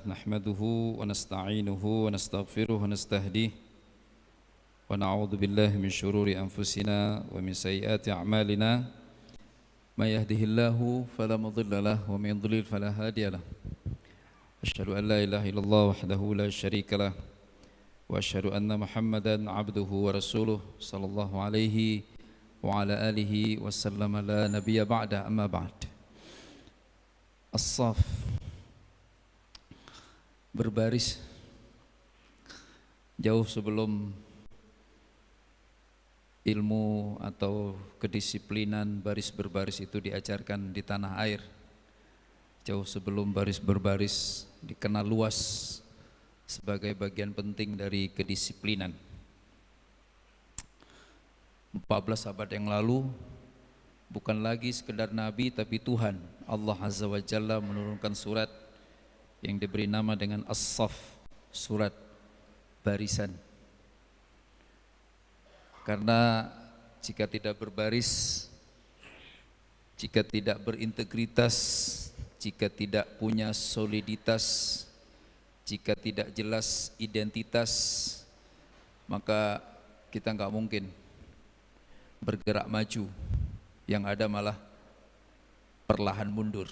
نحمده ونستعينه ونستغفره ونستهديه ونعوذ بالله من شرور أنفسنا ومن سيئات أعمالنا ما يهده الله فلا مضل له ومن يضلل فلا هادي له أشهد أن لا إله إلا الله وحده لا شريك له وأشهد أن محمدا عبده ورسوله صلى الله عليه وعلى آله وسلم لا نبي بعده أما بعد. As-Saff, berbaris jauh sebelum ilmu atau kedisiplinan baris berbaris itu diajarkan di tanah air, jauh sebelum baris berbaris dikenal luas sebagai bagian penting dari kedisiplinan. 14 abad yang lalu bukan lagi sekedar Nabi tapi Tuhan Allah Azza wa Jalla menurunkan surat yang diberi nama dengan As-Saff, surat barisan. Karena jika tidak berbaris, jika tidak berintegritas, jika tidak punya soliditas, jika tidak jelas identitas, maka kita nggak mungkin bergerak maju. Yang ada malah perlahan mundur.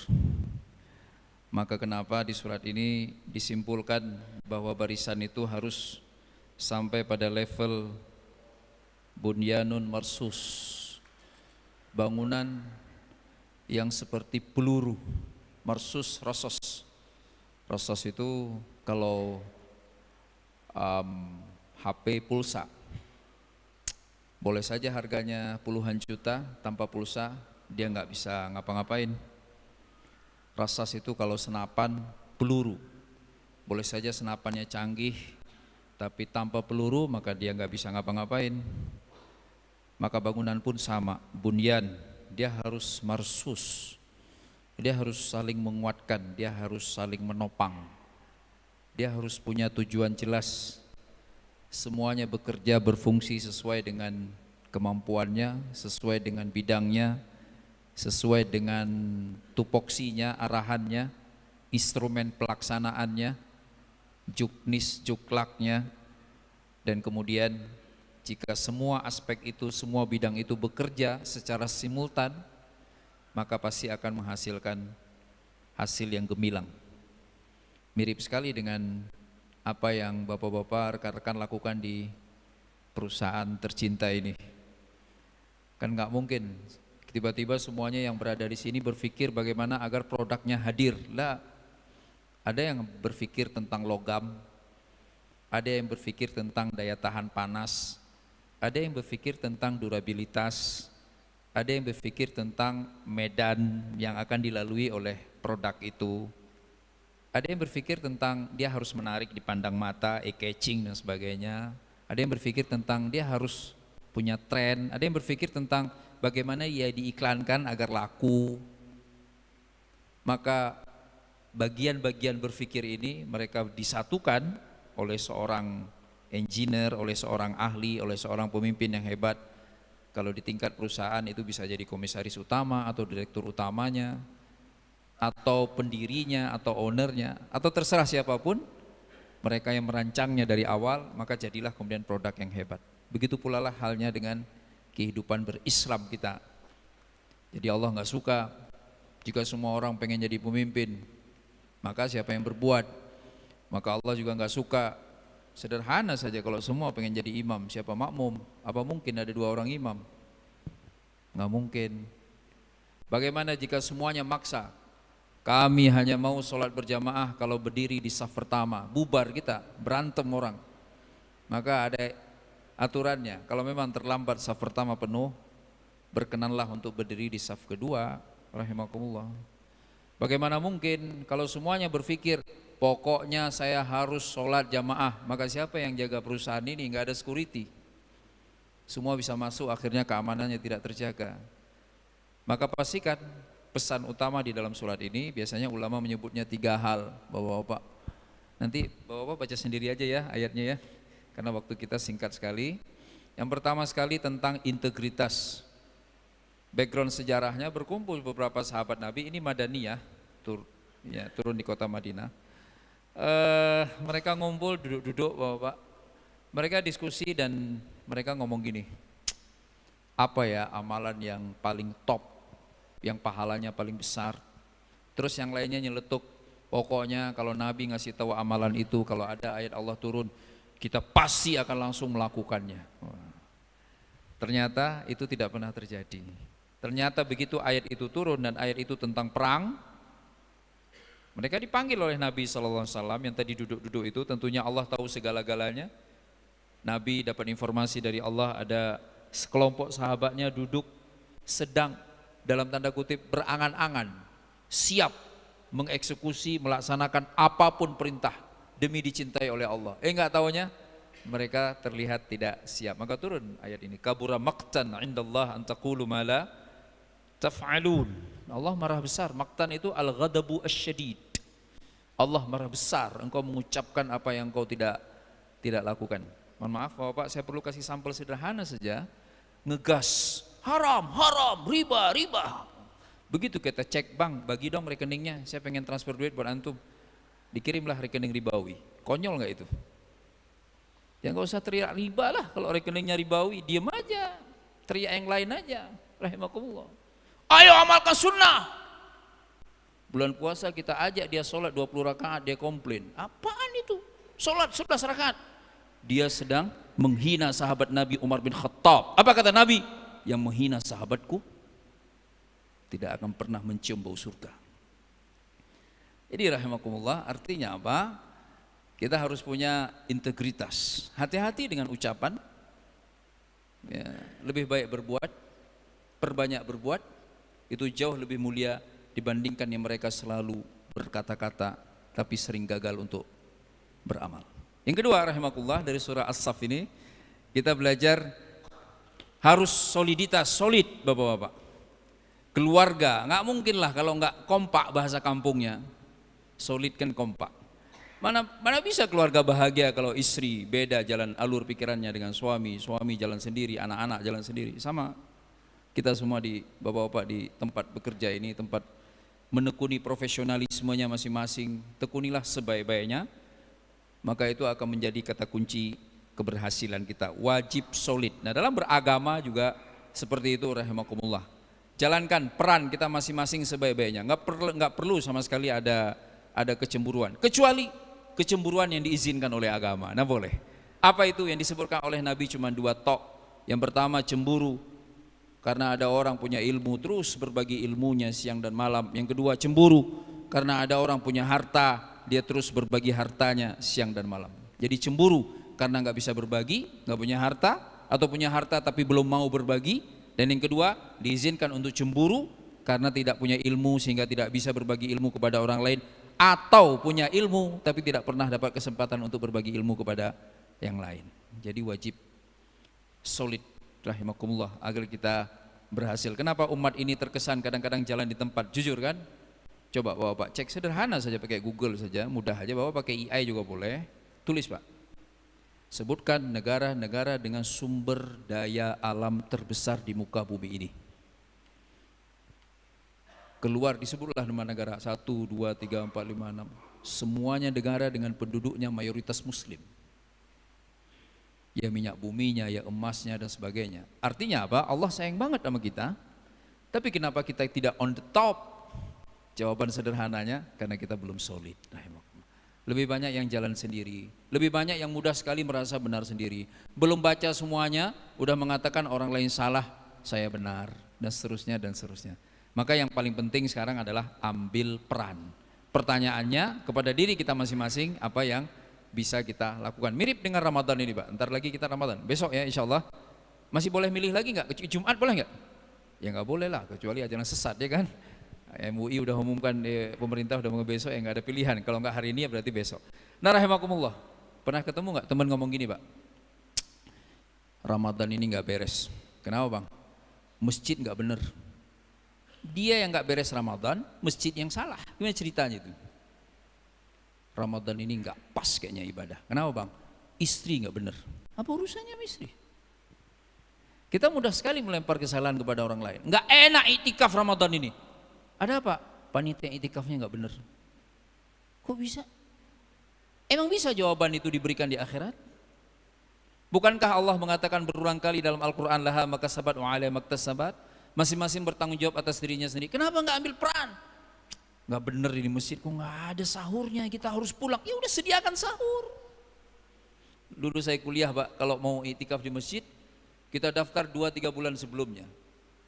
Maka kenapa di surat ini disimpulkan bahwa barisan itu harus sampai pada level bunyanun marsus, bangunan yang seperti peluru. Marsus, rosos. Rosos itu kalau HP pulsa, boleh saja harganya puluhan juta, tanpa pulsa dia nggak bisa ngapa-ngapain. Rasas itu kalau senapan peluru, boleh saja senapannya canggih, tapi tanpa peluru maka dia nggak bisa ngapa-ngapain. Maka bangunan pun sama, bunyan, dia harus marsus, dia harus saling menguatkan, dia harus saling menopang, dia harus punya tujuan jelas. Semuanya bekerja berfungsi sesuai dengan kemampuannya, sesuai dengan bidangnya, sesuai dengan tupoksinya, arahannya, instrumen pelaksanaannya, juknis, juklaknya. Dan kemudian jika semua aspek itu, semua bidang itu bekerja secara simultan, maka pasti akan menghasilkan hasil yang gemilang. Mirip sekali dengan apa yang bapak-bapak rekan-rekan lakukan di perusahaan tercinta ini. Kan nggak mungkin tiba-tiba semuanya yang berada di sini berpikir bagaimana agar produknya hadir. Lah, ada yang berpikir tentang logam, ada yang berpikir tentang daya tahan panas, ada yang berpikir tentang durabilitas, ada yang berpikir tentang medan yang akan dilalui oleh produk itu. Ada yang berpikir tentang dia harus menarik dipandang mata, eye-catching dan sebagainya. Ada yang berpikir tentang dia harus punya tren. Ada yang berpikir tentang bagaimana ia diiklankan agar laku. Maka bagian-bagian berpikir ini mereka disatukan oleh seorang engineer, oleh seorang ahli, oleh seorang pemimpin yang hebat. Kalau di tingkat perusahaan itu bisa jadi komisaris utama atau direktur utamanya, atau pendirinya, atau ownernya, atau terserah siapapun, mereka yang merancangnya dari awal, maka jadilah kemudian produk yang hebat. Begitu pula lah halnya dengan kehidupan berislam kita. Jadi Allah nggak suka jika semua orang pengen jadi pemimpin, maka siapa yang berbuat? Maka Allah juga nggak suka. Sederhana saja kalau semua pengen jadi imam, siapa makmum? Apa mungkin ada 2 orang imam? Nggak mungkin. Bagaimana jika semuanya maksa? Kami hanya mau sholat berjamaah kalau berdiri di saf pertama, bubar kita, berantem orang. Maka ada aturannya, kalau memang terlambat saf pertama penuh, berkenanlah untuk berdiri di saf kedua, rahimakumullah. Bagaimana mungkin kalau semuanya berpikir, pokoknya saya harus sholat jamaah, maka siapa yang jaga perusahaan ini? Nggak ada security. Semua bisa masuk, akhirnya keamanannya tidak terjaga. Maka pastikan, pesan utama di dalam surat ini biasanya ulama menyebutnya 3 hal, bapak-bapak. Nanti bapak-bapak baca sendiri aja ya ayatnya ya, karena waktu kita singkat sekali. Yang pertama sekali tentang integritas. Background sejarahnya berkumpul beberapa sahabat Nabi, ini Madaniyah, turun di kota Madinah. Mereka ngumpul duduk-duduk Bapak. Mereka diskusi dan mereka ngomong gini, apa ya amalan yang paling top, yang pahalanya paling besar. Terus yang lainnya nyeletuk, pokoknya kalau Nabi ngasih tahu amalan itu, kalau ada ayat Allah turun, kita pasti akan langsung melakukannya. Ternyata itu tidak pernah terjadi. Ternyata begitu ayat itu turun dan ayat itu tentang perang, mereka dipanggil oleh Nabi SAW yang tadi duduk-duduk itu. Tentunya Allah tahu segala-galanya. Nabi dapat informasi dari Allah, ada sekelompok sahabatnya duduk sedang dalam tanda kutip berangan-angan, siap mengeksekusi, melaksanakan apapun perintah demi dicintai oleh Allah. Enggak taunya mereka terlihat tidak siap. Maka turun ayat ini, kabura maqtan indallah an taqulu ma la taf'alun. Allah marah besar. Maqtan itu al-ghadabu asyadid. Allah marah besar engkau mengucapkan apa yang engkau tidak lakukan. Mohon maaf Bapak, saya perlu kasih sampel sederhana saja. Ngegas, haram, haram, riba, riba. Begitu kita cek, bang bagi dong rekeningnya, saya pengen transfer duit buat antum. Dikirimlah rekening ribawi. Konyol nggak itu? Ya nggak usah teriak riba lah, kalau rekeningnya ribawi, diam aja, teriak yang lain aja. Rahimakumullah. Ayo amalkan sunnah. Bulan puasa kita ajak dia sholat 20 rakaat, dia komplain. Apaan itu? Sholat 11 rakaat. Dia sedang menghina sahabat Nabi Umar bin Khattab. Apa kata Nabi? Yang menghina sahabatku tidak akan pernah mencium bau surga. Jadi rahimakumullah, artinya apa? Kita harus punya integritas. Hati-hati dengan ucapan. Ya, lebih baik berbuat, perbanyak berbuat, itu jauh lebih mulia dibandingkan yang mereka selalu berkata-kata tapi sering gagal untuk beramal. Yang kedua rahimakumullah, dari surah As-Saff ini kita belajar harus soliditas, solid bapak-bapak. Keluarga, nggak mungkin lah kalau nggak kompak, bahasa kampungnya. Solid kan kompak. Mana bisa keluarga bahagia kalau istri beda jalan alur pikirannya dengan suami, suami jalan sendiri, anak-anak jalan sendiri. Sama kita semua di bapak-bapak di tempat bekerja ini, tempat menekuni profesionalismenya masing-masing, tekunilah sebaik-baiknya, maka itu akan menjadi kata kunci keberhasilan kita. Wajib solid. Nah dalam beragama juga seperti itu rahimakumullah. Jalankan peran kita masing-masing sebaik-baiknya. Nggak perlu sama sekali ada kecemburuan, kecuali kecemburuan yang diizinkan oleh agama. Nah boleh. Apa itu yang disebutkan oleh Nabi cuma 2 tok. Yang pertama cemburu karena ada orang punya ilmu terus berbagi ilmunya siang dan malam. Yang kedua cemburu karena ada orang punya harta, dia terus berbagi hartanya siang dan malam. Jadi cemburu karena nggak bisa berbagi, nggak punya harta, atau punya harta tapi belum mau berbagi. Dan yang kedua diizinkan untuk cemburu karena tidak punya ilmu sehingga tidak bisa berbagi ilmu kepada orang lain, atau punya ilmu tapi tidak pernah dapat kesempatan untuk berbagi ilmu kepada yang lain. Jadi wajib solid rahimakumullah agar kita berhasil. Kenapa umat ini terkesan kadang-kadang jalan di tempat? Jujur kan? Coba Bapak cek sederhana saja pakai Google saja, mudah aja. Bapak pakai AI juga boleh. Tulis Pak, sebutkan negara-negara dengan sumber daya alam terbesar di muka bumi ini. Keluar disebutlah nama negara 1, 2, 3, 4, 5, 6. Semuanya negara dengan penduduknya mayoritas muslim. Ya minyak buminya, ya emasnya dan sebagainya. Artinya apa? Allah sayang banget sama kita. Tapi kenapa kita tidak on the top? Jawaban sederhananya karena kita belum solid. Lebih banyak yang jalan sendiri, lebih banyak yang mudah sekali merasa benar sendiri. Belum baca semuanya, udah mengatakan orang lain salah, saya benar, dan seterusnya dan seterusnya. Maka yang paling penting sekarang adalah ambil peran. Pertanyaannya kepada diri kita masing-masing, apa yang bisa kita lakukan. Mirip dengan Ramadan ini Pak, ntar lagi kita Ramadan, besok ya insya Allah. Masih boleh milih lagi nggak? Jumat boleh nggak? Ya nggak boleh lah, kecuali ajaran sesat ya kan. MUI udah umumkan, pemerintah udah mau besok, ya nggak ada pilihan. Kalau nggak hari ini ya berarti besok. Nah rahimakumullah, pernah ketemu nggak teman ngomong gini Pak, Ramadan ini nggak beres. Kenapa Bang? Masjid nggak bener. Dia yang nggak beres Ramadan, masjid yang salah. Gimana ceritanya itu? Ramadan ini nggak pas kayaknya ibadah. Kenapa Bang? Istri nggak bener. Apa urusannya sama istri? Kita mudah sekali melempar kesalahan kepada orang lain. Nggak enak itikaf Ramadan ini. Ada apa? Panitia itikafnya nggak bener. Kok bisa? Emang bisa jawaban itu diberikan di akhirat? Bukankah Allah mengatakan berulang kali dalam Al-Quran, laha makasabat wa alaiha maktasabat, masing-masing bertanggung jawab atas dirinya sendiri. Kenapa nggak ambil peran? Nggak bener ini masjid, kok nggak ada sahurnya, kita harus pulang. Ya udah, sediakan sahur. Dulu saya kuliah Pak, kalau mau itikaf di masjid, kita daftar 2-3 bulan sebelumnya.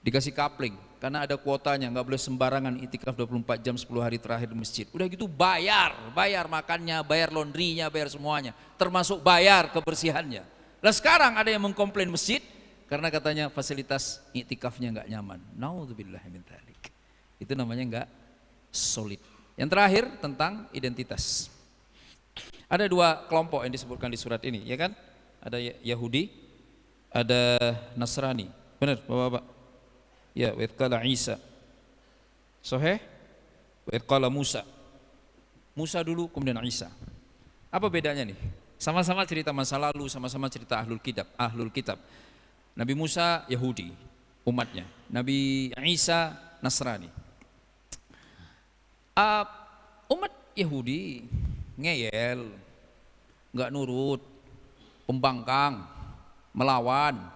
Dikasih kapling, karena ada kuotanya, nggak boleh sembarangan itikaf 24 jam 10 hari terakhir di masjid. Udah gitu bayar makannya, bayar laundrynya, bayar semuanya, termasuk bayar kebersihannya. Lah sekarang ada yang mengkomplain masjid karena katanya fasilitas iktikafnya nggak nyaman. Naudzubillah min dzalik. Itu namanya nggak solid. Yang terakhir tentang identitas. Ada 2 kelompok yang disebutkan di surat ini, ya kan? Ada Yahudi, ada Nasrani. Benar, Bapak-bapak? Ya, wa qala Isa. Sahih? Wa qala Musa. Musa dulu kemudian Isa. Apa bedanya nih? Sama-sama cerita masa lalu, sama-sama cerita ahlul kitab. Nabi Musa Yahudi, umatnya. Nabi Isa Nasrani. Umat Yahudi ngeyel, nggak nurut, pembangkang, melawan,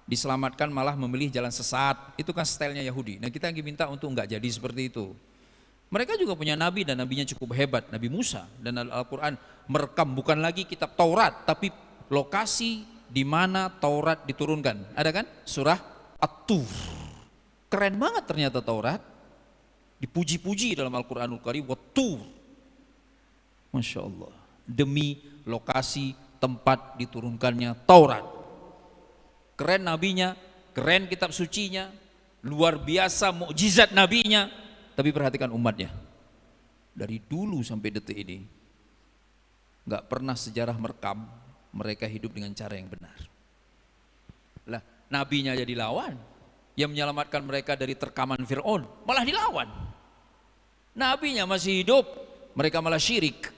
diselamatkan malah memilih jalan sesat. Itu kan stylenya Yahudi. Nah kita diminta untuk nggak jadi seperti itu. Mereka juga punya nabi dan nabinya cukup hebat, Nabi Musa, dan Al-Quran merekam bukan lagi kitab Taurat, tapi lokasi di mana Taurat diturunkan. Ada kan? Surah At-Tur. Keren banget ternyata Taurat. Dipuji-puji dalam Al-Quranul Karim, Wat-Tur. Masya Allah. Demi lokasi tempat diturunkannya Taurat. Keren nabinya, keren kitab sucinya, luar biasa mukjizat nabinya. Tapi perhatikan umatnya, dari dulu sampai detik ini nggak pernah sejarah merekam mereka hidup dengan cara yang benar. Lah, nabinya jadi lawan, yang menyelamatkan mereka dari terkaman Fir'aun malah dilawan. Nabinya masih hidup, mereka malah syirik,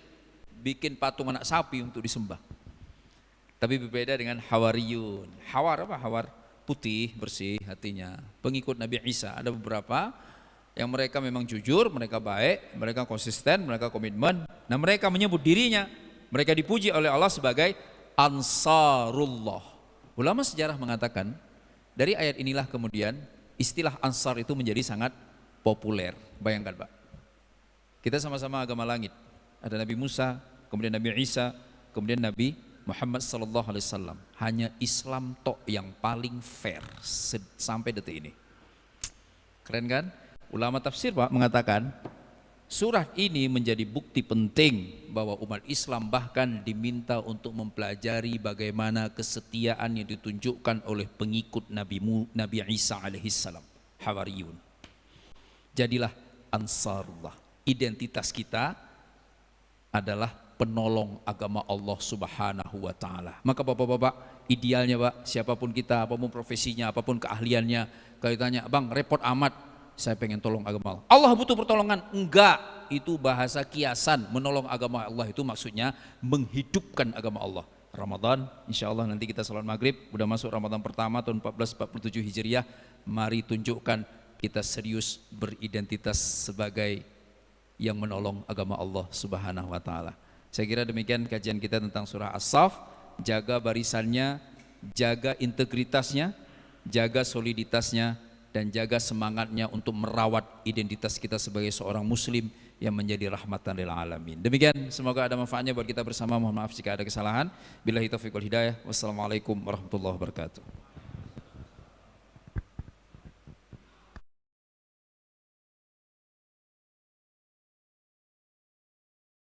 bikin patung anak sapi untuk disembah. Tapi berbeda dengan Hawariyun. Hawar apa? Hawar putih, bersih hatinya, pengikut Nabi Isa. Ada beberapa yang mereka memang jujur, mereka baik, mereka konsisten, mereka komitmen. Nah mereka menyebut dirinya, mereka dipuji oleh Allah sebagai Ansarullah. Ulama sejarah mengatakan, dari ayat inilah kemudian istilah Ansar itu menjadi sangat populer. Bayangkan Pak, kita sama-sama agama langit. Ada Nabi Musa, kemudian Nabi Isa, kemudian Nabi Muhammad SAW. Hanya Islam tok yang paling fair sampai detik ini. Keren kan? Ulama tafsir Pak mengatakan surat ini menjadi bukti penting bahwa umat Islam bahkan diminta untuk mempelajari bagaimana kesetiaan yang ditunjukkan oleh pengikut Nabi Isa alaihissalam, Hawariyun. Jadilah Ansarullah. Identitas kita adalah penolong agama Allah Subhanahu wa taala. Maka Bapak-bapak, idealnya Pak, siapapun kita, apapun profesinya, apapun keahliannya, kalau ditanya, "Bang, repot amat, saya pengen tolong agama Allah." Allah butuh pertolongan? Enggak, itu bahasa kiasan. Menolong agama Allah itu maksudnya menghidupkan agama Allah. Ramadan, insya Allah nanti kita salat maghrib, udah masuk Ramadan pertama tahun 1447 Hijriah. Mari tunjukkan kita serius beridentitas sebagai yang menolong agama Allah Subhanahu wa taala. Saya kira demikian kajian kita tentang surah As-Saff. Jaga barisannya, jaga integritasnya, jaga soliditasnya, dan jaga semangatnya untuk merawat identitas kita sebagai seorang muslim yang menjadi rahmatan lil alamin. Demikian, semoga ada manfaatnya buat kita bersama. Mohon maaf jika ada kesalahan. Billahi taufiq wal hidayah. Wassalamualaikum warahmatullahi wabarakatuh.